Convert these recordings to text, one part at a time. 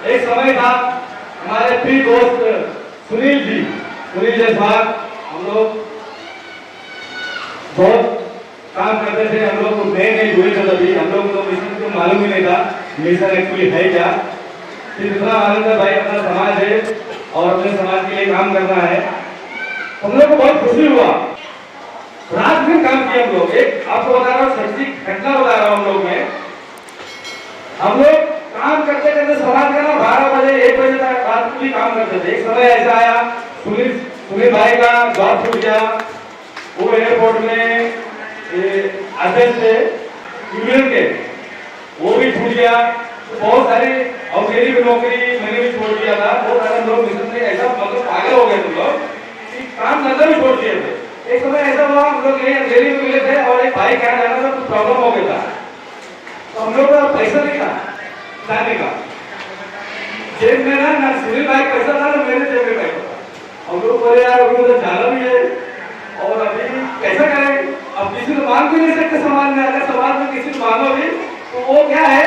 एक समय था हमारे प्रिय दोस्त सुनील जायसवाल, हम लोग बहुत काम करते थे। हम लोग नए जुड़े थे तभी, हम लोग को मिशन को मालूम ही नहीं था मिशन एक्चुअली है क्या। फिर इतना मालूम था भाई अपना समाज है और अपने समाज के लिए काम करना है। हम लोग को बहुत खुशी हुआ, रात दिन काम किया हम लोग। एक आपको बता रहा हूँ, सच्ची घटना बता रहा हूँ। हम लोग काम करते करते समाज का ना 12 बजे 1 बजे तक रात को भी काम करते थे। एक समय ऐसा आया, सुनील भाई का जॉब छूट गया। वो एयरपोर्ट में अध्यक्ष थे यूनियन के, वो भी छूट गया। तो बहुत सारी और मेरी भी नौकरी मैंने भी छोड़ दिया था। बहुत सारे लोग मिशन में ऐसा मतलब पागल हो गए तुम लोग कि काम धंधा भी छोड़ दिए थे। एक समय ऐसा हुआ, हम लोग यही अंधेरी में मिले थे और एक भाई कहा जाना था, कुछ प्रॉब्लम हो गया था। तो हम लोग का पैसा नहीं था जाने का, जेब में ना सुनील भाई पैसा था ना मेरे जेब में पैसा था। हम लोग बोले यार अभी तो जाना भी है और अभी कैसा करें। अब किसी को मांग भी नहीं सकते समाज में, अगर समाज में किसी को मांगो भी तो वो क्या है,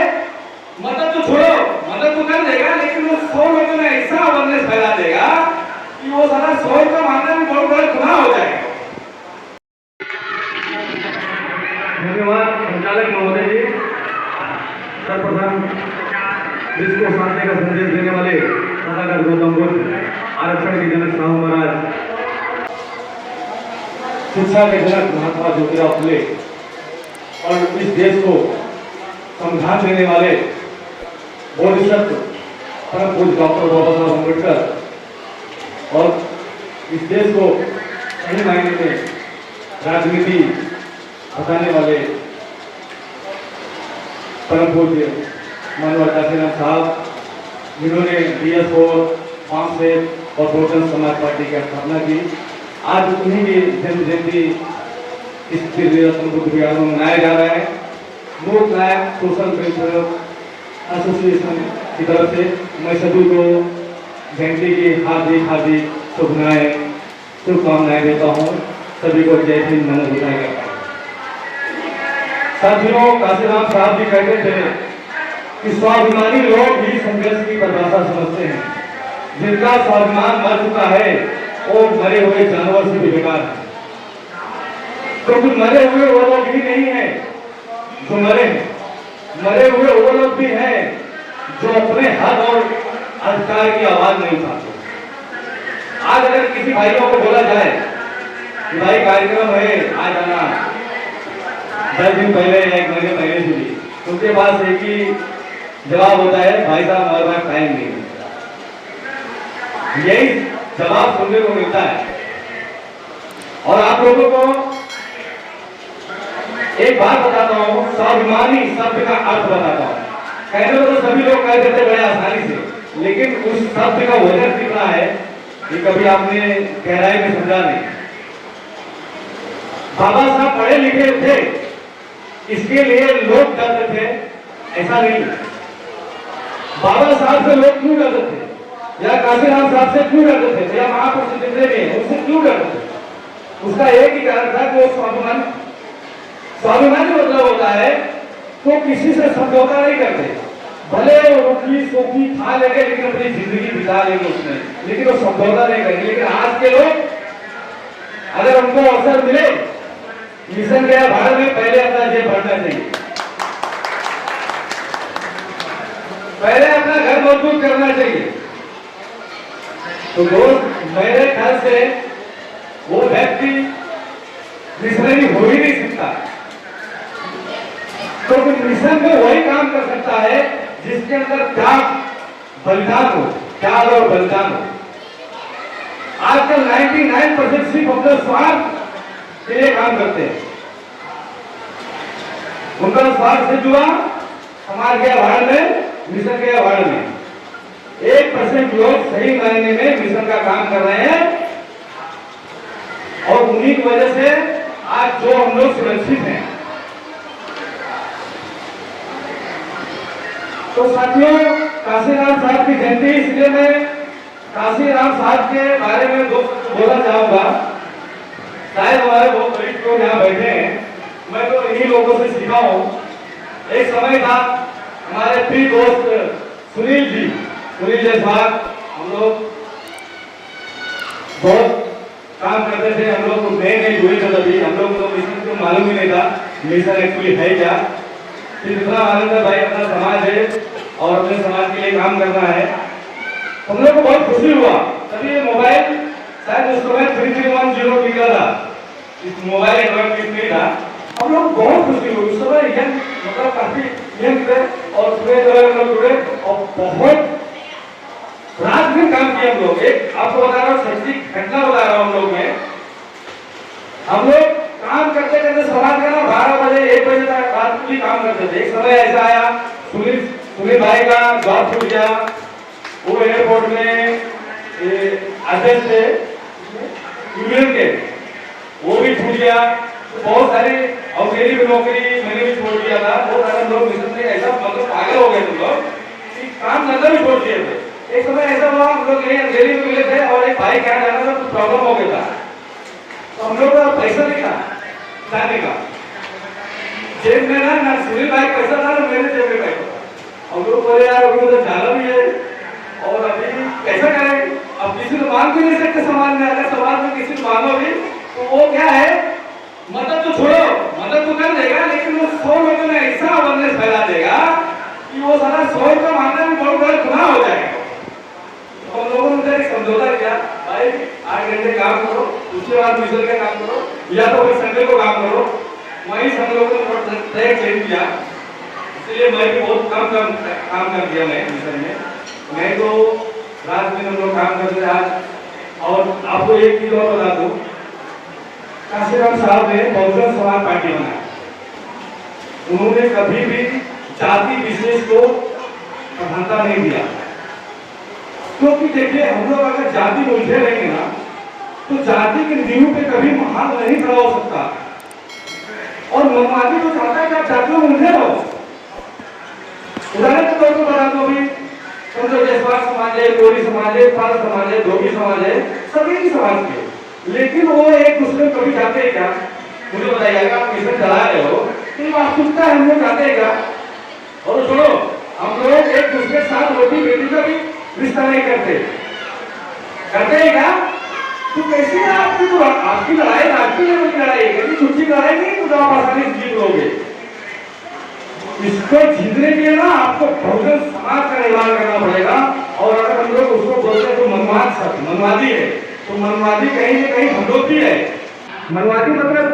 मदद तो छोड़ो, मदद तो कर देगा लेकिन वो 100 लोगों में ऐसा अवेयरनेस फैला देगा कि वो सारा 100 का मांगना भी बहुत बड़ा गुनाह हो जाएगा। धन्यवाद संचालक महोदय जी। सर्वप्रथम विश्व को शांति का संदेश देने वाले तथागत गौतम बुद्ध, आरक्षण के जनक साहू महाराज, शिक्षा के जनक महात्मा ज्योतिराव फुले और इस देश को संविधान देने वाले बोधिसत्व परम पूज्य डॉक्टर बाबा साहब अम्बेडकर और इस देश को सही मायने में राजनीति बताने वाले परम पूज्य मानव काशीराम साहब, जिन्होंने BS4 पांचसेठ और बहुजन समाज पार्टी की स्थापना की। आज उन्हीं की जन्म जयंती इस बुद्ध विहार में मनाया जा रहा है। लोक नायक सोशल वेलफेयर एसोसिएशन की तरफ से मैं सभी को जयंती की हार्दिक शुभकामनाएं देता हूँ। सभी को जय हिंद, नमो बुद्धाय। साथियों, काशीराम साहब जी कहते थे कि स्वाभिमानी लोग ही संघर्ष की परिभाषा समझते हैं। जिनका स्वाभिमान मर चुका है वो मरे हुए जानवर से भी बेकार है, क्योंकि मरे हुए वो लोग भी नहीं है जो मरे हुए वो लोग भी हैं जो अपने हक और अधिकार की आवाज नहीं उठाते। आज अगर किसी भाइयों को बोला जाए कि भाई कार्यक्रम है आ जाना, 10 दिन पहले या 1 महीने पहले से भी उनके पास एक ही जवाब होता है, भाई साहब हमारे पास टाइम नहीं है। यही जवाब सुनने को मिलता है। और आप लोगों को एक बात बताता हूं, स्वाभिमानी शब्द का अर्थ बताता हूं। कहने को तो सभी लोग कह देते बड़े आसानी से, लेकिन उस शब्द का वजन कितना है ये कभी आपने गहराई में समझा नहीं। बाबा साहब पढ़े लिखे थे, इसके लिए लोग डरते थे, ऐसा नहीं। बाबा साहब से लोग क्यों डरते थे, या काशीराम साहब से क्यों डरते थे, या महापुरुष जितने भी हैं उनसे क्यों डरते थे? उसका एक ही कारण था कि वो स्वाभिमानी मतलब होता है तो किसी से समझौता नहीं करते। भले वो रोटी सोखी खा लेंगे लेकिन अपनी जिंदगी बिता लेंगे उसमें, लेकिन वो समझौता नहीं करेंगे। लेकिन आज के लोग अगर उनको अवसर मिले मिशन गया भारत में, पहले अपना जेब भरना चाहिए, पहले अपना घर मजबूत करना चाहिए। तो दोस्त, मेरे ख्याल से वो व्यक्ति मिशनरी हो ही नहीं सकता, क्योंकि मिशन में वही काम कर सकता है जिसके अंदर त्याग बलिदान हो, त्याग और बलिदान हो। आजकल 99% सिर्फ अपने स्वार्थ के लिए काम करते हैं। उनका स्वार्थ से जुड़ा समाज के आधार में, मिशन के आधार में 1% लोग सही मायने में मिशन का काम कर रहे हैं और उन्हीं की वजह से आज जो हम लोग सुरक्षित हैं। तो साथियों, काशीराम साहब की जयंती, इसलिए मैं काशीराम साहब के बारे में बोलना चाहूंगा। शायद हमारे बहुत गरीब लोग यहाँ बैठे हैं, मैं तो इन्हीं लोगों से सीखा हूँ। एक समय था हमारे प्रिय दोस्त सुनील सुनील जायसवाल, हम लोग बहुत काम करते थे। हम लोग नए नए जुड़े थे तभी, हम लोग को मिशन को मालूम ही नहीं था मिशन एक्चुअली है क्या। फिर दूसरा मालूम था भाई अपना समाज है और अपने समाज के लिए काम करना है। हम लोग को बहुत खुशी हुआ। तभी ये मोबाइल शायद उस समय 3310 निकला था, इस मोबाइल नेटवर्क नहीं था। हम लोग बहुत खुशी हुई उस समय, यंग मतलब काफी यंग थे और सुबह हम लोग जुड़े और बहुत रात दिन काम किया हम लोग। एक आपको बता रहा हूँ सच्ची घटना बता रहा हूँ। हम लोग काम करते करते समाज का ना 12 बजे 1 बजे तक रात को भी काम करते थे। एक समय ऐसा आया सुनील भाई का जॉब छूट गया। वो एयरपोर्ट में अध्यक्ष थे यूनियन के, वो भी छूट गया। बहुत सारी औद्योगिक नौकरी मैंने भी छोड़ दिया था। बहुत सारे लोग मिशन से ऐसा मतलब पागल हो गए तुम लोग कि काम धंधा भी छोड़ दिए थे। एक समय ऐसा हुआ हम लोग यहीं दिल्ली में मिले थे और एक भाई क्या जाना था, कुछ प्रॉब्लम हो गया था। तो हम लोग का पैसा नहीं था जाने का, जेब में ना सुनील भाई पैसा था ना मेरे जेब में पैसा था। हम लोग बोले यार अभी उधर जाना भी है और अभी कैसा करें। अब किसी को मांग भी नहीं सकते समाज में, अगर समाज में किसी को मांगो भी तो वो क्या है, मदद तो छोड़ो, मदद तो कर देगा लेकिन वो 100 लोगों में ऐसा अवेयरनेस फैला देगा कि वो सारा 100 का मांगना भी बहुत बड़ा गुनाह हो जाएगा। तो हम लोगों ने एक समझौता किया, भाई 8 घंटे काम करो, उसके बाद मिशन का काम करो या तो कोई संडे को काम करो। वहीं हम लोगों ने ट्रैक चेंज किया, इसलिए मैं भी बहुत कम काम कर दिया मैं मिशन में। मैं तो रात दिन हम लोग काम करते आज। और आपको एक चीज और बता दूं, काशीराम साहब ने बहुजन समाज पार्टी बनाई। उन्होंने कभी भी जाति विशेष को प्रधानता नहीं दिया, क्योंकि देखिए हम लोग अगर जाति में उलझे रहेंगे ना तो जाति के नींव पे कभी महान नहीं खड़ा हो सकता। और मनवादी तो चाहता है कि आप जातियों में उलझे रहो। उदाहरण के तौर पर बता दो, अभी समझो जायसवाल समाज है, कोरी समाज है, पाल समाज है, धोबी समाज है, सभी की समाज के, लेकिन वो एक दूसरे को कभी चाहते हैं क्या? मुझे बताइएगा, आप मिशन चला रहे हो तो वास्तविकता हम लोग चाहते हैं क्या? और सुनो, हम लोग एक दूसरे के साथ रोटी बेटी का भी रिश्ता नहीं करते हैं क्या? तो कैसे आपकी तो आपकी लड़ाई राष्ट्रीय लेवल की लड़ाई है, कभी छुट्टी लड़ाई नहीं तो आप आसानी से जीत लोगे। इसको जीतने के लिए ना आपको बहुजन समाज का निर्माण करना पड़ेगा। और अगर हम लोग उसको बोलते हैं तो मनवादी है, तो मनवादी कहीं ना कहीं हम लोग भी है। मनवादी मतलब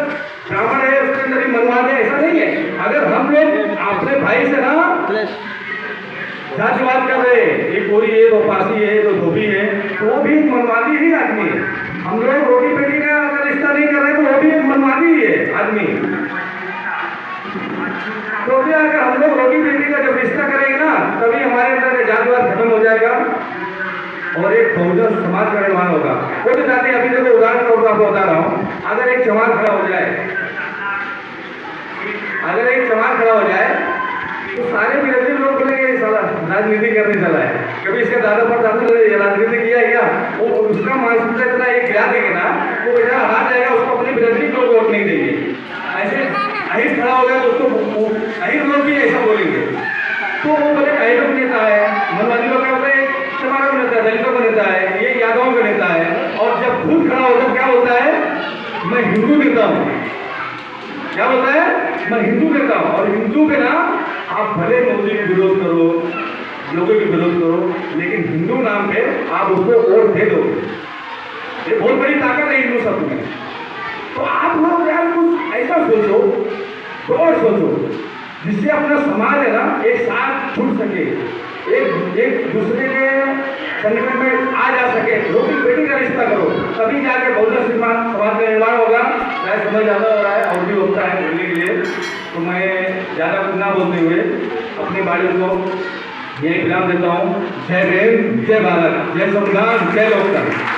ब्राह्मण है उसके अंदर भी मनवाद है, ऐसा नहीं है। अगर हम लोग अपने भाई से ना जातिवाद कर रहे हैं, ये कोरी है, तो पासी है, तो धोबी है, तो वो भी मनवादी ही आदमी है। हम लोग रोटी बेटी का अगर रिश्ता नहीं कर रहे तो वो भी एक मनवादी ही है आदमी। तो भी अगर हम लोग रोटी बेटी का जब रिश्ता करेंगे ना तभी हमारे अंदर जातिवाद खत्म हो जाएगा और एक बहुजन समाज का निर्माण होगा। वो तो चाहते हैं, अभी देखो उदाहरण के तौर पर आपको बता रहा हूँ, अगर एक समाज खड़ा हो जाए, तो सारे विरोधी लोग बोलेंगे राजनीति करने चला है, कभी इसके दादा पर राजनीति किया है क्या? वो उसका मानसिकता इतना एक गिरा देंगे ना, वो बेटा हार जाएगा, उसको अपने विरोधी लोग वोट नहीं देंगे। ऐसे अहिर खड़ा हो गया तो उसको अहिर लोग भी ऐसा बोलेंगे। तो वो बोले अहिरों का नेता है, मनवादी लोग क्या बोलते हैं, चमारों का नेता है, दलितों का नेता है, ये यादवों का नेता है। और जब खुद खड़ा होता है क्या बोलता है, मैं हिंदू नेता हूँ। क्या बोलता है, मैं हिंदू नेता हूँ। और हिंदू के नाम आप भले मोदी के विरोध करो, लोगों के विरोध करो, लेकिन हिंदू नाम पे आप उसको वोट दे दो। ये बहुत बड़ी ताकत है हिंदू शब्द में। तो आप लोग यार कुछ ऐसा सोचो और सोचो जिससे अपना समाज है ना एक साथ छूट सके, एक दूसरे के संगठन में आ जा सके, रोटी बेटी का रिश्ता करो, तभी जाके बहुजन समाज का निर्माण होगा। मैं समझ ज़्यादा हो रहा है और भी होता है बोलने के लिए, तो मैं ज़्यादा कुछ ना बोलते हुए अपनी बाड़ी को यही विराम देता हूँ। जय हिंद, जय भारत, जय संविधान, जय लोकतंत्र।